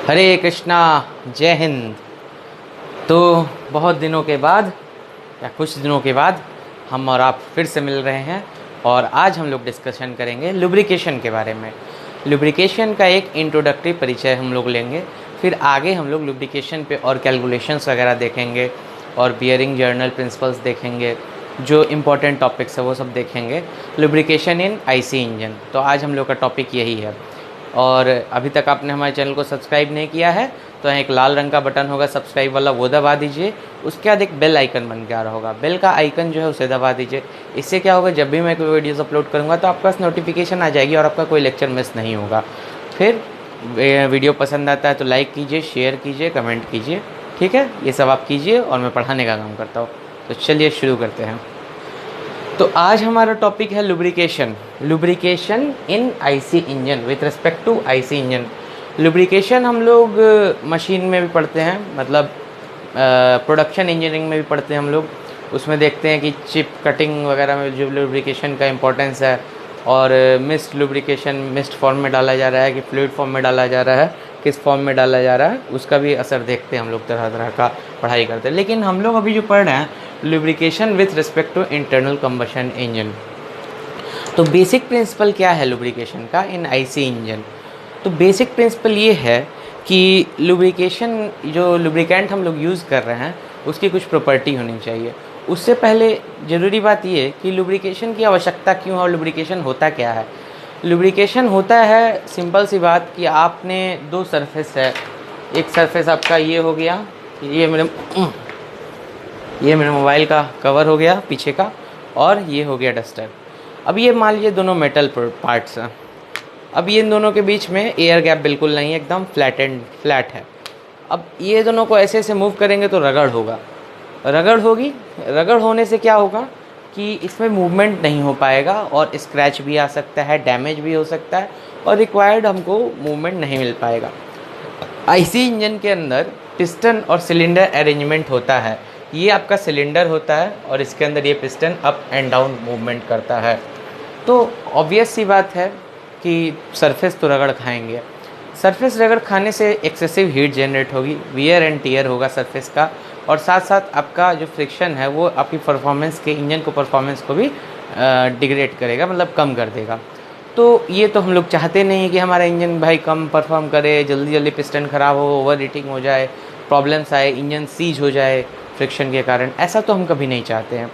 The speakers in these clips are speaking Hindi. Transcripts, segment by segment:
हरे कृष्णा, जय हिंद। तो बहुत दिनों के बाद या कुछ दिनों के बाद हम और आप फिर से मिल रहे हैं और आज हम लोग डिस्कशन करेंगे लुब्रिकेशन के बारे में। लुब्रिकेशन का एक इंट्रोडक्टरी परिचय हम लोग लेंगे, फिर आगे हम लोग लुब्रिकेशन पे और कैलकुलेशंस वगैरह देखेंगे और बियरिंग जर्नल प्रिंसिपल्स देखेंगे, जो इम्पोर्टेंट टॉपिक्स है वो सब देखेंगे। लुब्रिकेशन इन आईसी इंजन, तो आज हम लोग का टॉपिक यही है। और अभी तक आपने हमारे चैनल को सब्सक्राइब नहीं किया है तो यहाँ एक लाल रंग का बटन होगा सब्सक्राइब वाला, वो दबा दीजिए। उसके बाद एक बेल आइकन बन के आ रहा होगा, बेल का आइकन जो है उसे दबा दीजिए। इससे क्या होगा, जब भी मैं कोई वीडियोस अपलोड करूँगा तो आपके पास नोटिफिकेशन आ जाएगी और आपका कोई लेक्चर मिस नहीं होगा। फिर वीडियो पसंद आता है तो लाइक कीजिए, शेयर कीजिए, कमेंट कीजिए, ठीक है। ये सब आप कीजिए और मैं पढ़ाने का काम करता हूँ। तो चलिए शुरू करते हैं। तो आज हमारा टॉपिक है lubrication. Lubrication in IC engine with respect to IC engine. Lubrication हम लोग मशीन में भी पढ़ते हैं, मतलब प्रोडक्शन इंजीनियरिंग में भी पढ़ते हैं हम लोग। उसमें देखते हैं कि चिप कटिंग वगैरह में जो लुब्रिकेशन का इम्पोर्टेंस है, और मिस्ट लुब्रिकेशन मिस्ट फॉर्म में डाला जा रहा है कि फ्लूइड फॉर्म में डाला जा रहा है, किस फॉर्म में डाला जा रहा है, उसका भी असर देखते हैं हम लोग। तरह तरह का पढ़ाई करते हैं, लेकिन हम लोग अभी जो पढ़ रहे हैं lubrication with respect to internal combustion engine. तो बेसिक प्रिंसिपल क्या है लुब्रिकेशन का इन आईसी इंजन? तो बेसिक प्रिंसिपल ये है कि लुब्रिकेशन, जो लुब्रिकेंट हम लोग यूज़ कर रहे हैं उसकी कुछ प्रॉपर्टी होनी चाहिए। उससे पहले ज़रूरी बात ये है कि लुब्रिकेशन की आवश्यकता क्यों है और लुब्रिकेशन होता क्या है। लुब्रिकेशन होता है सिंपल सी बात कि आपने दो सरफेस है, एक सरफेस आपका ये हो गया, ये मेरे मोबाइल का कवर हो गया पीछे का, और ये हो गया डस्टर। अब ये मान लीजिए दोनों मेटल पार्ट्स हैं। अब ये इन दोनों के बीच में एयर गैप बिल्कुल नहीं है, एकदम फ्लैट है। अब ये दोनों को ऐसे ऐसे मूव करेंगे तो रगड़ होगा, रगड़ होगी। रगड़ होने से क्या होगा कि इसमें मूवमेंट नहीं हो पाएगा और स्क्रैच भी आ सकता है, डैमेज भी हो सकता है और रिक्वायर्ड हमको मूवमेंट नहीं मिल पाएगा। आईसी इंजन के अंदर पिस्टन और सिलेंडर अरेंजमेंट होता है। ये आपका सिलेंडर होता है और इसके अंदर ये piston up and down movement करता है। तो ऑब्वियस सी बात है कि सरफेस तो रगड़ खाएंगे। सरफेस रगड़ खाने से एक्सेसिव हीट जनरेट होगी, वियर एंड टीयर होगा सरफेस का, और साथ साथ आपका जो फ्रिक्शन है वो आपकी परफॉर्मेंस के, इंजन को परफॉर्मेंस को भी डिग्रेड करेगा, मतलब कम कर देगा। तो ये तो हम लोग चाहते नहीं है कि हमारा इंजन भाई कम परफॉर्म करे, जल्दी जल्दी पिस्टन ख़राब हो, ओवर हीटिंग हो जाए, प्रॉब्लम्स आए, इंजन सीज हो जाए फ्रिक्शन के कारण। ऐसा तो हम कभी नहीं चाहते हैं।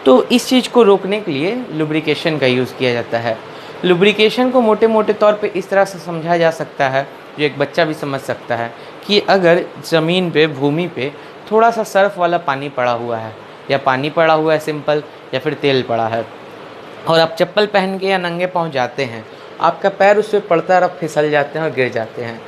तो इस चीज़ को रोकने के लिए लुब्रिकेशन का यूज़ किया जाता है। लुब्रिकेशन को मोटे मोटे तौर पे इस तरह से समझा जा सकता है, जो एक बच्चा भी समझ सकता है, कि अगर ज़मीन पे, भूमि पे थोड़ा सा सर्फ वाला पानी पड़ा हुआ है, या पानी पड़ा हुआ है सिंपल, या फिर तेल पड़ा है, और आप चप्पल पहन के या नंगे पाँव जाते हैं, आपका पैर उस पर पड़ता है और आप फिसल जाते हैं और गिर जाते हैं।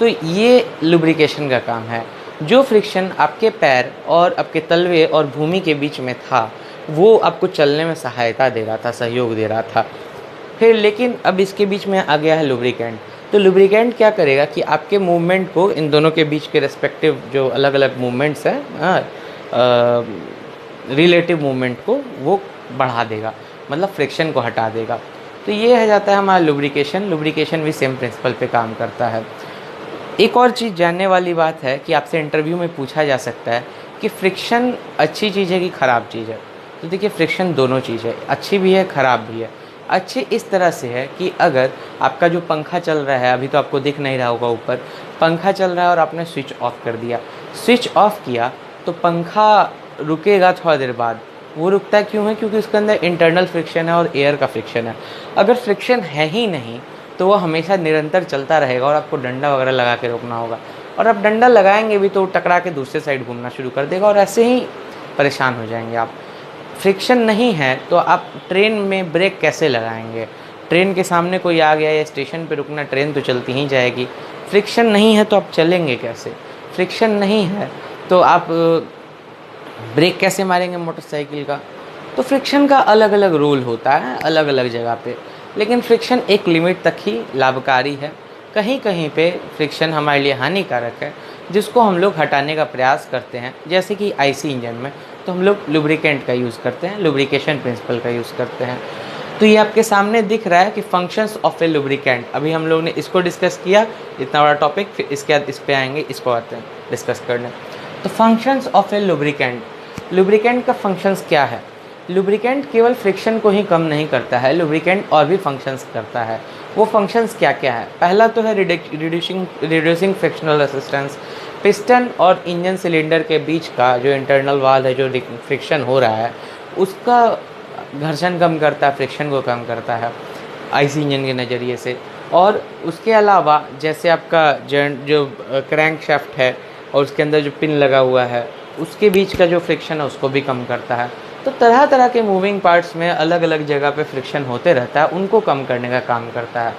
तो ये लुब्रिकेशन का काम है। जो फ्रिक्शन आपके पैर और आपके तलवे और भूमि के बीच में था वो आपको चलने में सहायता दे रहा था, सहयोग दे रहा था। फिर लेकिन अब इसके बीच में आ गया है लुब्रिकेंट। तो लुब्रिकेंट क्या करेगा कि आपके मूवमेंट को, इन दोनों के बीच के रेस्पेक्टिव जो अलग अलग मूवमेंट्स हैं, रिलेटिव मूवमेंट को वो बढ़ा देगा, मतलब फ्रिक्शन को हटा देगा। तो ये है जाता है हमारा लुब्रिकेशन। लुब्रिकेशन भी सेम प्रिंसिपल पे काम करता है। एक और चीज़ जानने वाली बात है कि आपसे इंटरव्यू में पूछा जा सकता है कि फ्रिक्शन अच्छी चीज़ है कि ख़राब चीज़ है। तो देखिए, फ्रिक्शन दोनों चीज़ है, अच्छी भी है, ख़राब भी है। अच्छी इस तरह से है कि अगर आपका जो पंखा चल रहा है, अभी तो आपको दिख नहीं रहा होगा, ऊपर पंखा चल रहा है और आपने स्विच ऑफ कर दिया, स्विच ऑफ किया तो पंखा रुकेगा थोड़ा देर बाद। वो रुकता क्यों है? क्योंकि उसके अंदर इंटरनल फ्रिक्शन है और एयर का फ्रिक्शन है। अगर फ्रिक्शन है ही नहीं तो वो हमेशा निरंतर चलता रहेगा और आपको डंडा वगैरह लगा के रोकना होगा, और आप डंडा लगाएंगे भी तो टकरा के दूसरे साइड घूमना शुरू कर देगा और ऐसे ही परेशान हो जाएंगे आप। फ्रिक्शन नहीं है तो आप ट्रेन में ब्रेक कैसे लगाएंगे? ट्रेन के सामने कोई आ गया या स्टेशन पे रुकना, ट्रेन तो चलती ही जाएगी। फ्रिक्शन नहीं है तो आप चलेंगे कैसे? फ्रिक्शन नहीं है तो आप ब्रेक कैसे मारेंगे मोटरसाइकिल का? तो फ्रिक्शन का अलग अलग रूल होता है अलग अलग जगह पे, लेकिन फ्रिक्शन एक लिमिट तक ही लाभकारी है। कहीं कहीं पे फ्रिक्शन हमारे लिए हानिकारक है, जिसको हम लोग हटाने का प्रयास करते हैं। जैसे कि आईसी इंजन में तो हम लोग लुब्रिकेंट का यूज़ करते हैं, लुब्रिकेशन प्रिंसिपल का यूज़ करते हैं। तो ये आपके सामने दिख रहा है कि फंक्शंस ऑफ ए लुब्रिकेंट। अभी हम लोग ने इसको डिस्कस किया, इतना बड़ा टॉपिक, फिर इसके बाद इस पे आएंगे, इसको आते हैं डिस्कस करने। तो functions of A lubricant, lubricant का फंक्शंस क्या है? लुब्रिकेंट केवल फ्रिक्शन को ही कम नहीं करता है, लुब्रिकेंट और भी फंक्शंस करता है। वो फंक्शंस क्या क्या है? पहला तो है रिड्यूसिंग फ्रिक्शनल रेसिस्टेंस। पिस्टन और इंजन सिलेंडर के बीच का जो इंटरनल वाल है, जो फ्रिक्शन हो रहा है, उसका घर्षण कम करता है, फ्रिक्शन को कम करता है आईसी इंजन के नज़रिए से। और उसके अलावा जैसे आपका जो क्रैंक शाफ्ट है और उसके अंदर जो पिन लगा हुआ है, उसके बीच का जो फ्रिक्शन है उसको भी कम करता है। तो तरह तरह के मूविंग पार्ट्स में अलग अलग जगह पे फ्रिक्शन होते रहता है, उनको कम करने का काम करता है।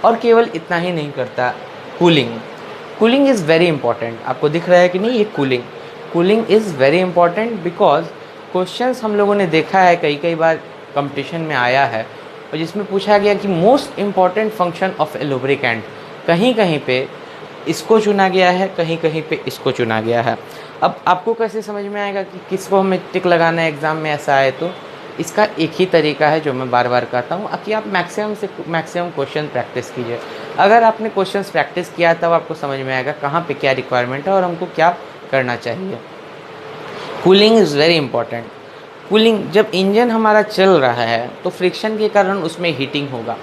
और केवल इतना ही नहीं करता, cooling, cooling is very important. आपको दिख रहा है कि नहीं, ये cooling is very important because questions हम लोगों ने देखा है कई बार कंपटीशन में आया है, और जिसमें पूछा गया कि most important function of A lubricant, कहीं कहीं पे इसको चुना गया है, कहीं कहीं पे इसको चुना गया है। अब आपको कैसे समझ में आएगा कि किसको हमें टिक लगाना है एग्ज़ाम में ऐसा आए? तो इसका एक ही तरीका है जो मैं बार बार कहता हूँ कि आप मैक्सिमम से मैक्सिमम क्वेश्चन प्रैक्टिस कीजिए। अगर आपने क्वेश्चंस प्रैक्टिस किया तब आपको समझ में आएगा कहाँ पे क्या रिक्वायरमेंट है और हमको क्या करना चाहिए। Cooling is very important. Cooling, जब इंजन हमारा चल रहा है तो फ्रिक्शन के कारण उसमें हीटिंग होगा।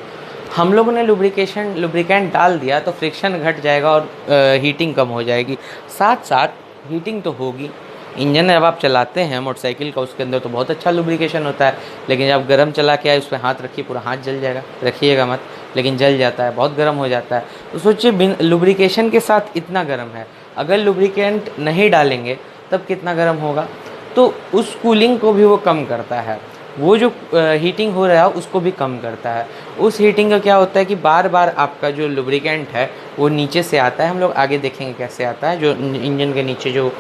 हम लोगों ने लुब्रिकेंट डाल दिया तो फ्रिक्शन घट जाएगा और हीटिंग कम हो जाएगी। साथ साथ हीटिंग तो होगी। इंजन जब आप चलाते हैं मोटरसाइकिल का, उसके अंदर तो बहुत अच्छा लुब्रिकेशन होता है, लेकिन जब गर्म चला के आए उस पर हाथ रखिए, पूरा हाथ जल जाएगा, रखिएगा मत, लेकिन जल जाता है, बहुत गर्म हो जाता है। तो सोचिए लुब्रिकेशन के साथ इतना गर्म है, अगर लुब्रिकेंट नहीं डालेंगे तब कितना गर्म होगा। तो उस कूलिंग को भी वो कम करता है, वो जो हीटिंग हो रहा है उसको भी कम करता है। उस हीटिंग का क्या होता है कि बार बार आपका जो लुब्रिकेंट है वो नीचे से आता है, हम लोग आगे देखेंगे कैसे आता है, जो इंजन के नीचे जो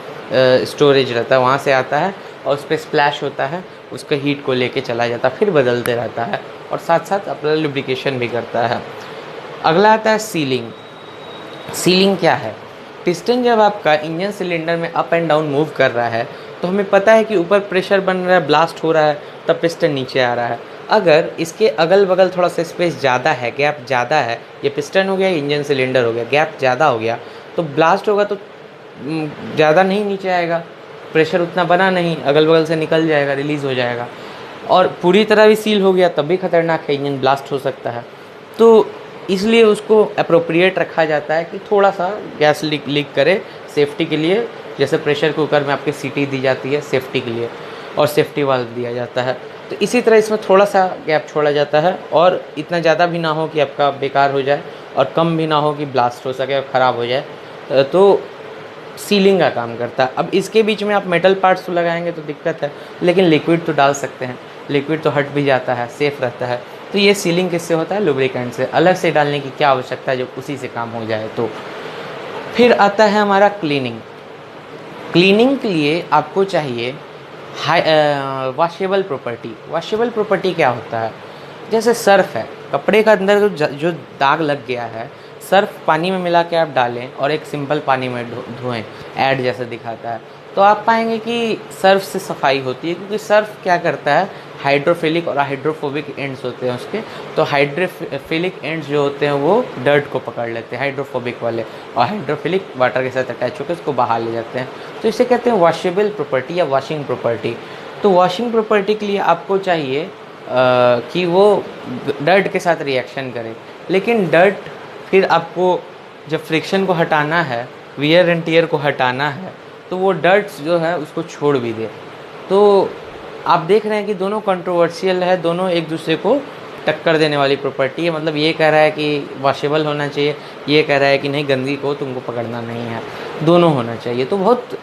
स्टोरेज रहता है वहाँ से आता है, और उस पर स्प्लैश होता है, उसका हीट को लेके चला जाता है, फिर बदलते रहता है, और साथ साथ अपना लुब्रिकेशन भी करता है। अगला आता है सीलिंग। सीलिंग क्या है? पिस्टन जब आपका इंजन सिलेंडर में अप एंड डाउन मूव कर रहा है तो हमें पता है कि ऊपर प्रेशर बन रहा है, ब्लास्ट हो रहा है, तब पिस्टन नीचे आ रहा है। अगर इसके अगल बगल थोड़ा सा स्पेस ज़्यादा है, गैप ज़्यादा है, ये पिस्टन हो गया, इंजन सिलेंडर हो गया, गैप ज़्यादा हो गया, तो ब्लास्ट होगा तो ज़्यादा नहीं नीचे आएगा, प्रेशर उतना बना नहीं, अगल बगल से निकल जाएगा, रिलीज़ हो जाएगा। और पूरी तरह भी सील हो गया तब भी खतरनाक है, इंजन ब्लास्ट हो सकता है। तो इसलिए उसको अप्रोप्रिएट रखा जाता है कि थोड़ा सा गैस लीक करे सेफ्टी के लिए, जैसे प्रेशर कुकर में आपके सीटी दी जाती है सेफ्टी के लिए, और सेफ्टी वाल्व दिया जाता है। तो इसी तरह इसमें थोड़ा सा गैप छोड़ा जाता है, और इतना ज़्यादा भी ना हो कि आपका बेकार हो जाए, और कम भी ना हो कि ब्लास्ट हो सके और ख़राब हो जाए। तो सीलिंग का काम करता है। अब इसके बीच में आप मेटल पार्ट्स तो लगाएंगे तो दिक्कत है, लेकिन लिक्विड तो डाल सकते हैं, लिक्विड तो हट भी जाता है, सेफ़ रहता है। तो ये सीलिंग किससे होता है? लुब्रिकेंट से। अलग से डालने की क्या आवश्यकता है जब उसी से काम हो जाए। तो फिर आता है हमारा क्लीनिंग। क्लीनिंग के लिए आपको चाहिए वॉशेबल प्रॉपर्टी। वॉशेबल प्रॉपर्टी क्या होता है? जैसे सर्फ है, कपड़े का अंदर जो दाग लग गया है, सर्फ पानी में मिला के आप डालें और एक सिंपल पानी में धोएं, ऐड जैसा दिखाता है, तो आप पाएंगे कि सर्फ से सफाई होती है, क्योंकि सर्फ क्या करता है, हाइड्रोफिलिक और हाइड्रोफोबिक एंड्स होते हैं उसके। तो हाइड्रोफिलिक एंड्स जो होते हैं वो डर्ट को पकड़ लेते हैं, हाइड्रोफोबिक वाले, और हाइड्रोफिलिक वाटर के साथ अटैच होकर उसको बाहर ले जाते हैं। तो इसे कहते हैं वॉशेबल प्रॉपर्टी या वॉशिंग प्रॉपर्टी। तो वॉशिंग प्रॉपर्टी के लिए आपको चाहिए कि वो डर्ट के साथ रिएक्शन करे, लेकिन डर्ट फिर आपको जब फ्रिक्शन को हटाना है, वियर एंड टियर को हटाना है, तो वो डर्ट्स जो है उसको छोड़ भी दे। तो आप देख रहे हैं कि दोनों कंट्रोवर्शियल है, दोनों एक दूसरे को टक्कर देने वाली प्रॉपर्टी है। मतलब ये कह रहा है कि वॉशेबल होना चाहिए, ये कह रहा है कि नहीं, गंदगी को तुमको पकड़ना नहीं है, दोनों होना चाहिए। तो बहुत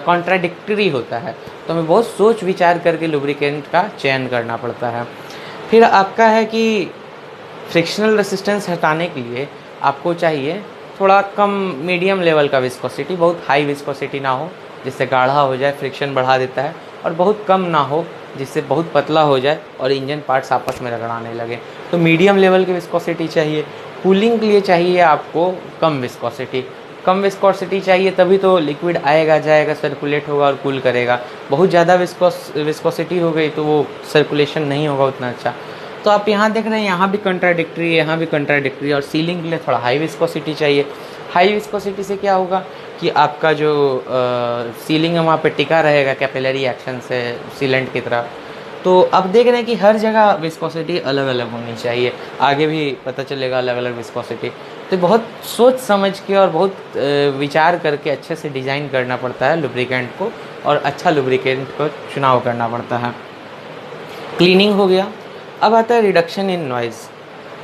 कॉन्ट्राडिक्टरी होता है, तो हमें बहुत सोच विचार करके लुब्रिकेंट का चयन करना पड़ता है। फिर आपका है कि फ्रिक्शनल रेसिस्टेंस हटाने के लिए आपको चाहिए थोड़ा कम मीडियम लेवल का विस्कोसिटी, बहुत हाई विस्कोसिटी ना हो जिससे गाढ़ा हो जाए, फ्रिक्शन बढ़ा देता है, और बहुत कम ना हो जिससे बहुत पतला हो जाए और इंजन पार्ट्स आपस में रगड़ाने लगे। तो मीडियम लेवल की विस्कोसिटी चाहिए। कूलिंग के लिए चाहिए आपको कम विस्कोसिटी। कम विस्कोसिटी चाहिए तभी तो लिक्विड आएगा जाएगा, सर्कुलेट होगा और कूल करेगा। बहुत ज़्यादा विस्कोसिटी हो गई तो वो सर्कुलेशन नहीं होगा उतना अच्छा। तो आप यहाँ देख रहे हैं, यहाँ भी कंट्राडिक्टरी है, यहाँ भी कंट्राडिक्टरी है। और सीलिंग के लिए थोड़ा हाई विस्कोसिटी चाहिए। हाई विस्कोसिटी से क्या होगा कि आपका जो सीलिंग है वहाँ पे टिका रहेगा कैपिलरी एक्शन से सीलेंट की तरह। तो अब देख रहे हैं कि हर जगह विस्कोसिटी अलग अलग होनी चाहिए, आगे भी पता चलेगा अलग अलग विस्कोसिटी। तो बहुत सोच समझ के और बहुत विचार करके अच्छे से डिज़ाइन करना पड़ता है लुब्रिकेंट को, और अच्छा लुब्रिकेंट को चुनाव करना पड़ता है। क्लीनिंग हो गया। अब आता है रिडक्शन इन नॉइज़।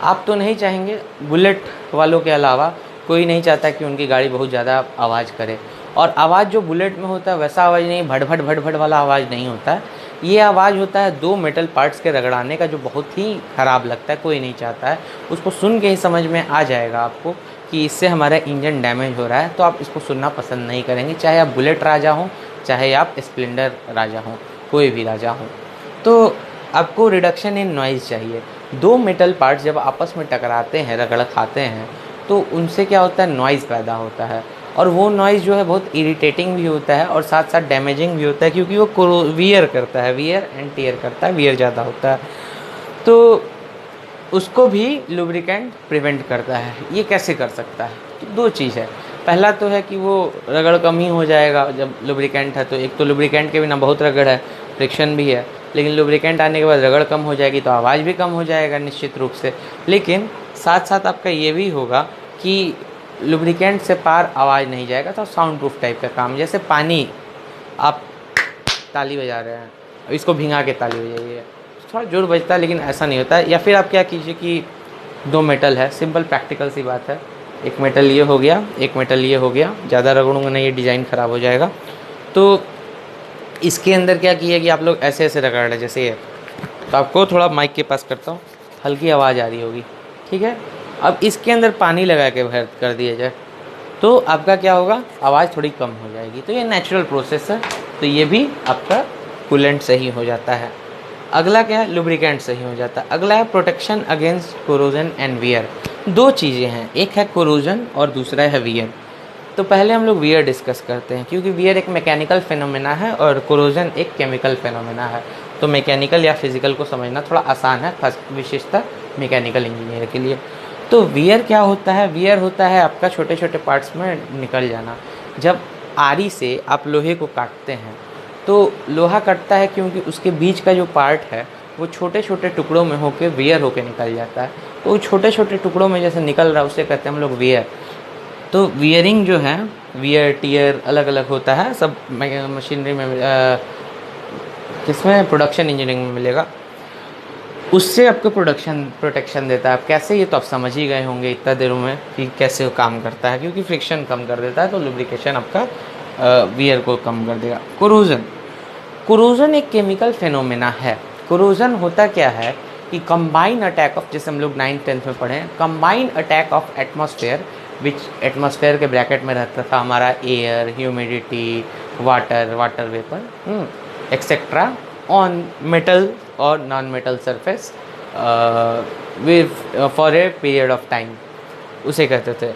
आप तो नहीं चाहेंगे, बुलेट वालों के अलावा कोई नहीं चाहता कि उनकी गाड़ी बहुत ज़्यादा आवाज़ करे। और आवाज़ जो बुलेट में होता है वैसा आवाज़ नहीं, भड़ भड़ भड़ भड़ वाला आवाज़ नहीं होता है। ये आवाज़ होता है दो मेटल पार्ट्स के रगड़ाने का, जो बहुत ही ख़राब लगता है, कोई नहीं चाहता है। उसको सुन के ही समझ में आ जाएगा आपको कि इससे हमारा इंजन डैमेज हो रहा है, तो आप इसको सुनना पसंद नहीं करेंगे, चाहे आप बुलेट राजा हों, चाहे आप स्प्लेंडर राजा हों, कोई भी राजा हों। तो आपको रिडक्शन इन नॉइज़ चाहिए। दो मेटल पार्ट्स जब आपस में टकराते हैं, रगड़ खाते हैं, तो उनसे क्या होता है, नॉइज़ पैदा होता है। और वो नॉइज़ जो है बहुत इरिटेटिंग भी होता है और साथ साथ डैमेजिंग भी होता है, क्योंकि वो वियर करता है, वियर एंड टियर करता है, वियर ज़्यादा होता है। तो उसको भी लुब्रिकेंट प्रिवेंट करता है। ये कैसे कर सकता है? तो दो चीज़ है। पहला तो है कि वो रगड़ कम ही हो जाएगा जब लुब्रिकेंट है। तो एक तो लुब्रिकेंट के बिना बहुत रगड़ है, फ्रिक्शन भी है, लेकिन लुब्रिकेंट आने के बाद रगड़ कम हो जाएगी तो आवाज़ भी कम हो जाएगा निश्चित रूप से। लेकिन साथ साथ आपका ये भी होगा कि लुब्रिकेंट से पार आवाज़ नहीं जाएगा, तो साउंड प्रूफ टाइप का काम। जैसे पानी, आप ताली बजा रहे हैं, इसको भिंगा के ताली बजाइए, थोड़ा जोर बजता है लेकिन ऐसा नहीं होता है। या फिर आप क्या कीजिए कि दो मेटल है, सिंपल प्रैक्टिकल सी बात है, एक मेटल ये हो गया, एक मेटल ये हो गया, ज़्यादा रगड़ूंगा नहीं, ये डिज़ाइन ख़राब हो जाएगा। तो इसके अंदर क्या किया कि आप लोग ऐसे ऐसे रगड़ रहे, जैसे ये। तो आपको थोड़ा माइक के पास करता हूँ, हल्की आवाज़ आ रही होगी, ठीक है। अब इसके अंदर पानी लगा के भर कर दिया जाए तो आपका क्या होगा, आवाज़ थोड़ी कम हो जाएगी। तो ये नेचुरल प्रोसेस है। तो ये भी आपका कूलेंट सही हो जाता है। अगला क्या है, लुब्रिकेंट सही हो जाता है। अगला है protection against corrosion and wear. दो चीज़ें हैं, एक है कोरोजन और दूसरा है वियर। तो पहले हम लोग वियर डिस्कस करते हैं, क्योंकि वियर एक मैकेनिकल फिनोमेना है और कोरोजन एक केमिकल फिनोमेना है। तो मैकेनिकल या फिजिकल को समझना थोड़ा आसान है, खास विशेषता मैकेनिकल इंजीनियर के लिए। तो वियर क्या होता है, वियर होता है आपका छोटे छोटे पार्ट्स में निकल जाना। जब आरी से आप लोहे को काटते हैं तो लोहा कटता है क्योंकि उसके बीच का जो पार्ट है वो छोटे छोटे टुकड़ों में होके वियर होके निकल जाता है। तो वो छोटे छोटे टुकड़ों में जैसे निकल रहा है उसे कहते हैं हम लोग वियर। तो वियरिंग जो है, वियर टियर अलग अलग होता है, सब मशीनरी में किसमें, प्रोडक्शन इंजीनियरिंग में मिलेगा। उससे आपको प्रोटेक्शन देता है। अब कैसे, ये तो आप समझ ही गए होंगे इतना देरों में कि कैसे वो काम करता है, क्योंकि फ्रिक्शन कम कर देता है तो लुब्रिकेशन आपका वियर को कम कर देगा। कोरोजन, कोरोजन एक केमिकल फेनोमेना है। कोरोजन होता क्या है कि कंबाइन अटैक ऑफ, जैसे हम लोग 9th-10th में पढ़े हैं, combine attack of atmosphere, which atmosphere के ब्रैकेट में रहता था हमारा air, humidity, water vapour etcetera, on metal और non metal surface with for a period of time, उसे कहते थे।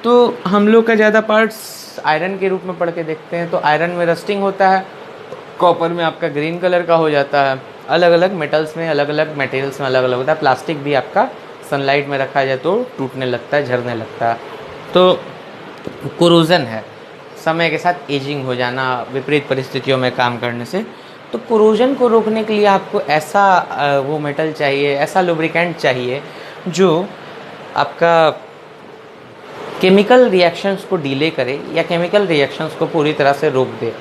तो हम लोग का ज़्यादा पार्ट्स आयरन के रूप में पढ़ के देखते हैं। तो आयरन में रस्टिंग होता है, कॉपर में आपका ग्रीन कलर का हो जाता है, अलग अलग मेटल्स में, अलग अलग मटेरियल्स में अलग अलग होता है। प्लास्टिक भी आपका सनलाइट में रखा जाए तो टूटने लगता है, झड़ने लगता है। तो कोरोजन है समय के साथ एजिंग हो जाना, विपरीत परिस्थितियों में काम करने से। तो कोरोजन को रोकने के लिए आपको ऐसा वो मेटल चाहिए, ऐसा लुब्रिकेंट चाहिए जो आपका केमिकल रिएक्शंस को डिले करे या केमिकल रिएक्शंस को पूरी तरह से रोक दे।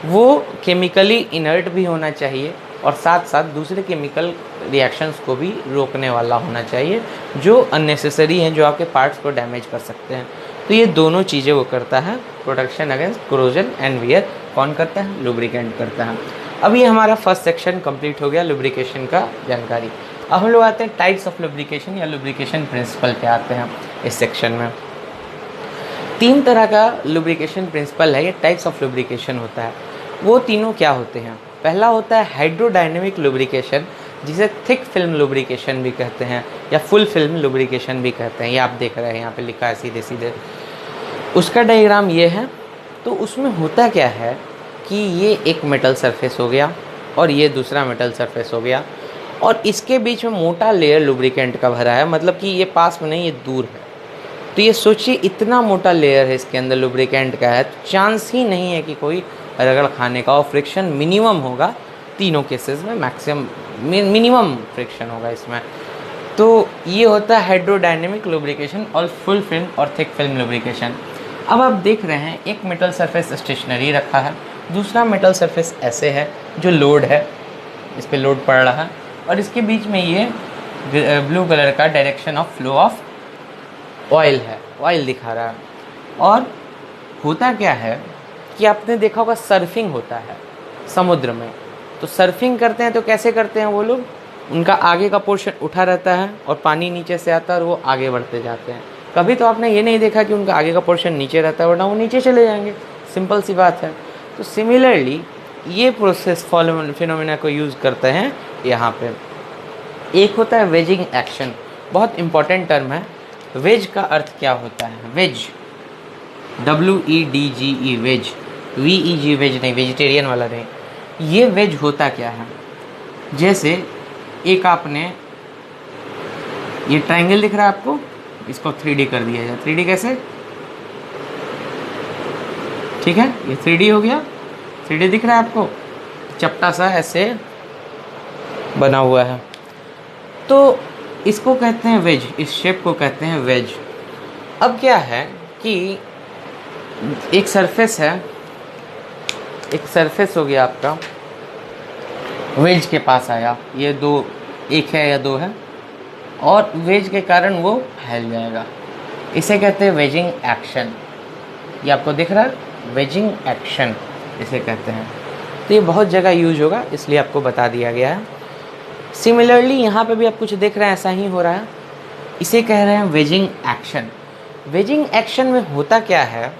वो केमिकली इनर्ट भी होना चाहिए और साथ साथ दूसरे केमिकल रिएक्शंस को भी रोकने वाला होना चाहिए जो अननेसेसरी हैं, जो आपके पार्ट्स को डैमेज कर सकते हैं। तो ये दोनों चीज़ें वो करता है, protection against corrosion and wear. कौन करता है? लुब्रिकेंट करता है। अब ये हमारा फर्स्ट सेक्शन कंप्लीट हो गया लुब्रिकेशन का जानकारी। अब हम लोग आते हैं टाइप्स ऑफ लुब्रिकेशन या लुब्रिकेशन प्रिंसिपल पे आते हैं। इस सेक्शन में 3 तरह का लुब्रिकेशन प्रिंसिपल है, ये टाइप्स ऑफ लुब्रिकेशन होता है। वो तीनों क्या होते हैं? पहला होता है हाइड्रोडायनेमिक लुब्रिकेशन, जिसे थिक फिल्म लुब्रिकेशन भी कहते हैं या फुल फिल्म लुब्रिकेशन भी कहते हैं। ये आप देख रहे हैं यहाँ पे लिखा है सीधे सीधे, उसका डायग्राम ये है। तो उसमें होता क्या है कि ये एक मेटल सरफेस हो गया और ये दूसरा मेटल सरफेस हो गया। और इसके बीच में मोटा लेयर लुब्रिकेंट का भरा है, मतलब कि ये पास में नहीं, ये दूर है। तो ये सोचिए इतना मोटा लेयर है इसके अंदर लुब्रिकेंट का है, तो चांस ही नहीं है कि कोई रगड़ खाने का। और फ्रिक्शन मिनिमम होगा तीनों केसेस में, मैक्सिमम मिनिमम फ्रिक्शन होगा इसमें। तो ये होता है हाइड्रोडायनेमिक लुब्रिकेशन और फुल फिल्म और थिक फिल्म लुब्रिकेशन। अब आप देख रहे हैं एक मेटल सरफेस स्टेशनरी रखा है, दूसरा मेटल सरफेस ऐसे है जो लोड है, इस पर लोड पड़ रहा है, और इसके बीच में ये ब्लू कलर का direction of flow of oil है, ऑयल दिखा रहा है। और होता क्या है कि आपने देखा होगा सर्फिंग होता है समुद्र में, तो सर्फिंग करते हैं तो कैसे करते हैं वो लोग, उनका आगे का पोर्शन उठा रहता है और पानी नीचे से आता है और वो आगे बढ़ते जाते हैं। कभी तो आपने ये नहीं देखा कि उनका आगे का पोर्शन नीचे रहता है, वरना वो नीचे चले जाएंगे, सिंपल सी बात है। तो सिमिलरली ये प्रोसेस फिनोमेना को यूज़ करते हैं यहाँ पे। एक होता है वेजिंग एक्शन, बहुत इंपॉर्टेंट टर्म है। वेज का अर्थ क्या होता है? Veg, WEDGE, veg, VEG veg नहीं, वेजिटेरियन वाला नहीं। ये वेज होता क्या है? जैसे एक आपने ये ट्रायंगल दिख रहा है आपको, इसको 3D कर दिया जाए। 3D कैसे? ठीक है, ये 3D हो गया। 3D दिख रहा है आपको, चपटा सा ऐसे बना हुआ है, तो इसको कहते हैं वेज, इस शेप को कहते हैं वेज। अब क्या है कि एक सरफेस है, एक सरफेस हो गया आपका, वेज के पास आया, ये दो, एक है या दो है, और वेज के कारण वो फैल जाएगा, इसे कहते हैं वेजिंग एक्शन। ये आपको दिख रहा है, वेजिंग एक्शन इसे कहते हैं। तो ये बहुत जगह यूज होगा, इसलिए आपको बता दिया गया है। सिमिलरली यहाँ पे भी आप कुछ देख रहे हैं, ऐसा ही हो रहा है, इसे कह रहे हैं वेजिंग एक्शन। वेजिंग एक्शन में होता क्या है,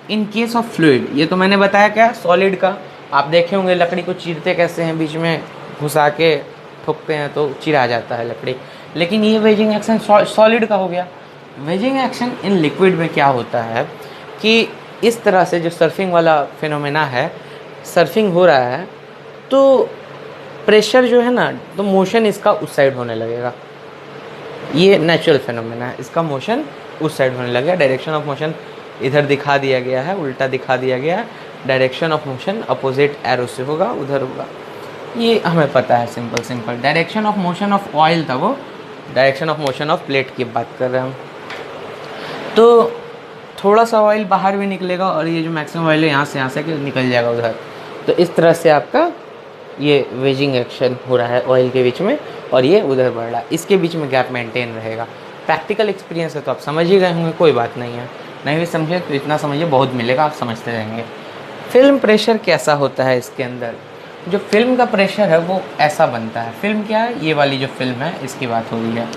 इन केस ऑफ फ्लूइड, ये तो मैंने बताया क्या, सॉलिड का, आप देखे होंगे लकड़ी को चीरते कैसे हैं, बीच में घुसा के ठोकते हैं तो चिरा जाता है लकड़ी, लेकिन ये वेजिंग एक्शन सॉलिड का हो गया। वेजिंग एक्शन इन लिक्विड में क्या होता है कि इस तरह से जो सर्फिंग वाला फिनोमेना है, सर्फिंग हो रहा है तो प्रेशर जो है ना, तो मोशन इसका उस साइड होने लगेगा। ये नेचुरल फिनोमेना है, इसका मोशन उस साइड होने लगेगा। डायरेक्शन ऑफ मोशन इधर दिखा दिया गया है, उल्टा दिखा दिया गया है। Direction of motion opposite arrow से होगा, उधर होगा, ये हमें पता है, simple simple. Direction of motion of oil था वो, direction of motion of plate की बात कर रहे हैं हम। तो थोड़ा सा ऑयल बाहर भी निकलेगा और ये जो मैक्सिमम ऑयल है यहाँ से निकल जाएगा उधर। तो इस तरह से आपका ये वेजिंग एक्शन हो रहा है ऑयल के बीच में, और ये उधर बढ़ रहा है, इसके बीच में गैप मेंटेन रहेगा। प्रैक्टिकल एक्सपीरियंस है तो आप समझ ही गए होंगे, कोई बात नहीं है। नहीं भी समझे तो इतना समझिए, बहुत मिलेगा, आप समझते रहेंगे। फिल्म प्रेशर कैसा होता है इसके अंदर? जो फिल्म का प्रेशर है वो ऐसा बनता है। फिल्म क्या है? ये वाली जो फिल्म है इसकी बात हो रही है।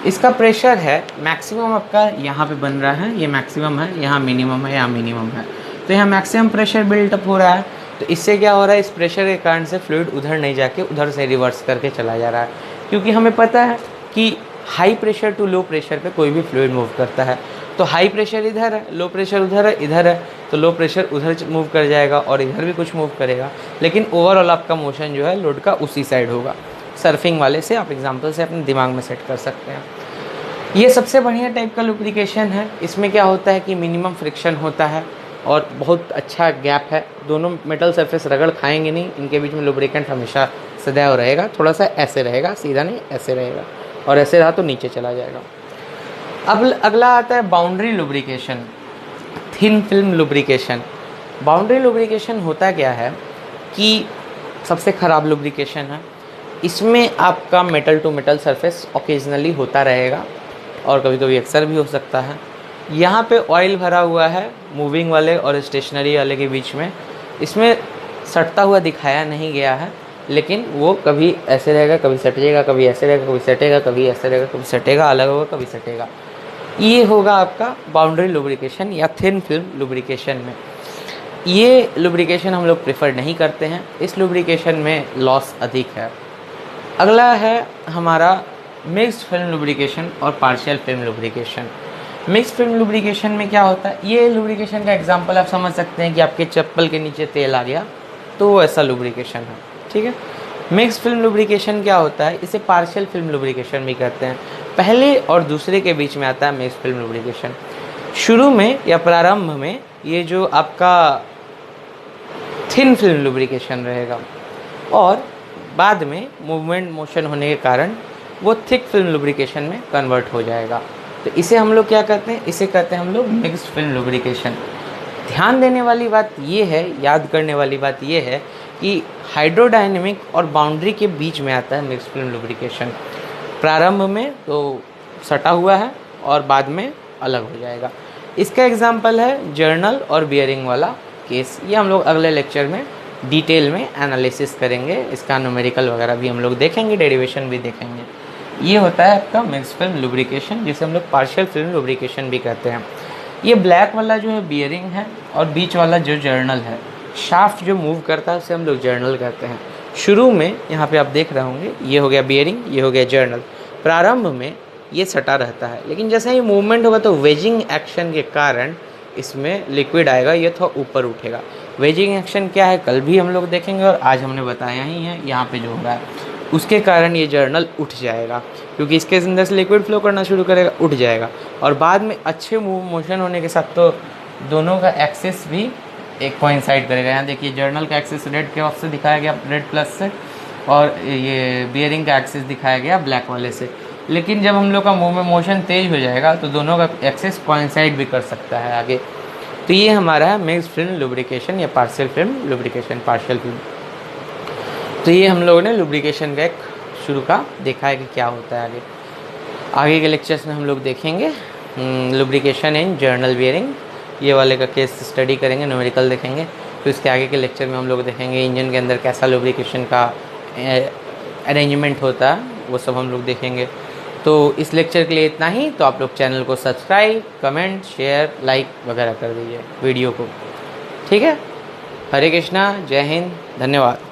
इसका प्रेशर है मैक्सिमम आपका यहाँ पे बन रहा है, ये मैक्सिमम है, यहाँ मिनिमम है, यहाँ मिनिमम है। तो यहाँ मैक्सिमम प्रेशर बिल्टअप हो रहा है, तो इससे क्या हो रहा है, इस प्रेशर के कारण से फ्लूइड उधर नहीं जाके उधर से रिवर्स करके चला जा रहा है। क्योंकि हमें पता है कि high pressure to low pressure पे कोई भी फ्लूइड मूव करता है, तो हाई प्रेशर इधर है, लो प्रेशर उधर है, इधर है, तो लो प्रेशर उधर मूव कर जाएगा और इधर भी कुछ मूव करेगा, लेकिन ओवरऑल आपका मोशन जो है लोड का उसी साइड होगा। सर्फिंग वाले से आप एग्जांपल से अपने दिमाग में सेट कर सकते हैं। ये सबसे बढ़िया टाइप का लुब्रिकेशन है। इसमें क्या होता है कि मिनिमम फ्रिक्शन होता है और बहुत अच्छा गैप है, दोनों मेटल सरफेस रगड़ खाएंगे नहीं, इनके बीच में लुब्रिकेंट हमेशा सदैव रहेगा, थोड़ा सा ऐसे रहेगा, सीधा नहीं ऐसे रहेगा, और ऐसे रहा तो नीचे चला जाएगा। अब अगला आता है boundary lubrication, thin film lubrication. Boundary lubrication होता क्या है कि सबसे ख़राब लुब्रिकेशन है। इसमें आपका metal to metal surface occasionally होता रहेगा और कभी कभी अक्सर भी हो सकता है। यहाँ पे ऑयल भरा हुआ है मूविंग वाले और स्टेशनरी वाले के बीच में, इसमें सटता हुआ दिखाया नहीं गया है, लेकिन वो कभी ऐसे रहेगा, कभी सटेगा, कभी ऐसे रहेगा, कभी सटेगा, कभी ऐसे रहेगा, कभी सटेगा, अलग होगा, कभी सटेगा। ये होगा आपका बाउंड्री लुब्रिकेशन या थिन फिल्म लुब्रिकेशन में। ये लुब्रिकेशन हम लोग प्रेफर नहीं करते हैं, इस लुब्रिकेशन में लॉस अधिक है। अगला है हमारा मिक्स्ड फिल्म लुब्रिकेशन और partial film lubrication. Mixed film lubrication में क्या होता है, ये लुब्रिकेशन का एग्जांपल आप समझ सकते हैं कि आपके चप्पल के नीचे तेल आ गया तो वो ऐसा लुब्रिकेशन है, ठीक है। मिक्स फिल्म लुब्रिकेशन क्या होता है, इसे पार्शियल फिल्म लुब्रिकेशन भी कहते हैं। पहले और दूसरे के बीच में आता है मिक्स फिल्म लुब्रिकेशन। शुरू में या प्रारंभ में ये जो आपका थिन फिल्म लुब्रिकेशन रहेगा और बाद में मूवमेंट मोशन होने के कारण वो थिक फिल्म लुब्रिकेशन में कन्वर्ट हो जाएगा। तो इसे हम लोग क्या कहते हैं, इसे कहते हैं हम लोग मिक्स्ड फिल्म लुब्रिकेशन। ध्यान देने वाली बात ये है, याद करने वाली बात ये है कि हाइड्रोडायनेमिक और बाउंड्री के बीच में आता है मिक्स्ड फिल्म लुब्रिकेशन। प्रारंभ में तो सटा हुआ है और बाद में अलग हो जाएगा। इसका एग्जाम्पल है जर्नल और बियरिंग वाला केस। ये हम लोग अगले लेक्चर में डिटेल में एनालिसिस करेंगे, इसका न्यूमेरिकल वगैरह भी हम लोग देखेंगे, डेरिवेशन भी देखेंगे। ये होता है आपका मिक्स्ड फिल्म लुब्रिकेशन, जिसे हम लोग पार्शियल फिल्म लुब्रिकेशन भी कहते हैं। ये ब्लैक वाला जो है बियरिंग है और बीच वाला जो जर्नल है, शाफ्ट जो मूव करता है उसे हम लोग जर्नल कहते हैं। शुरू में यहाँ पे आप देख रहे होंगे ये हो गया बियरिंग, ये हो गया जर्नल। प्रारंभ में ये सटा रहता है, लेकिन जैसे ही मूवमेंट होगा तो वेजिंग एक्शन के कारण इसमें लिक्विड आएगा, ये थोड़ा ऊपर उठेगा। वेजिंग एक्शन क्या है कल भी हम लोग देखेंगे और आज हमने बताया ही है यहाँ पे जो हो रहा है, उसके कारण ये जर्नल उठ जाएगा, क्योंकि इसके अंदर से लिक्विड फ्लो करना शुरू करेगा, उठ जाएगा। और बाद में अच्छे मोशन होने के साथ तो दोनों का एक्सेस भी एक कोइंसाइड करेगा। यहाँ देखिए जर्नल का एक्सेस रेड के ऑफ से दिखाया गया, रेड प्लस से, और ये बियरिंग का एक्सेस दिखाया गया ब्लैक वाले से। लेकिन जब हम लोग का मूव में मोशन तेज हो जाएगा तो दोनों का एक्सेस कोइंसाइड भी कर सकता है आगे। तो ये हमारा है मिक्स्ड फिल्म लुब्रिकेशन या partial film lubrication, partial film. तो ये हम लोगों ने लुब्रिकेशन का एक शुरू का देखा है कि क्या होता है। आगे के लेक्चर्स में हम लोग देखेंगे लुब्रिकेशन इन जर्नल बियरिंग, ये वाले का केस स्टडी करेंगे, न्यूमेरिकल देखेंगे। तो इसके आगे के लेक्चर में हम लोग देखेंगे इंजन के अंदर कैसा लुब्रिकेशन का अरेंजमेंट होता है, वो सब हम लोग देखेंगे। तो इस लेक्चर के लिए इतना ही। तो आप लोग चैनल को सब्सक्राइब, कमेंट, शेयर, लाइक वगैरह कर दीजिए वीडियो को, ठीक है। हरे कृष्णा, जय हिंद, धन्यवाद।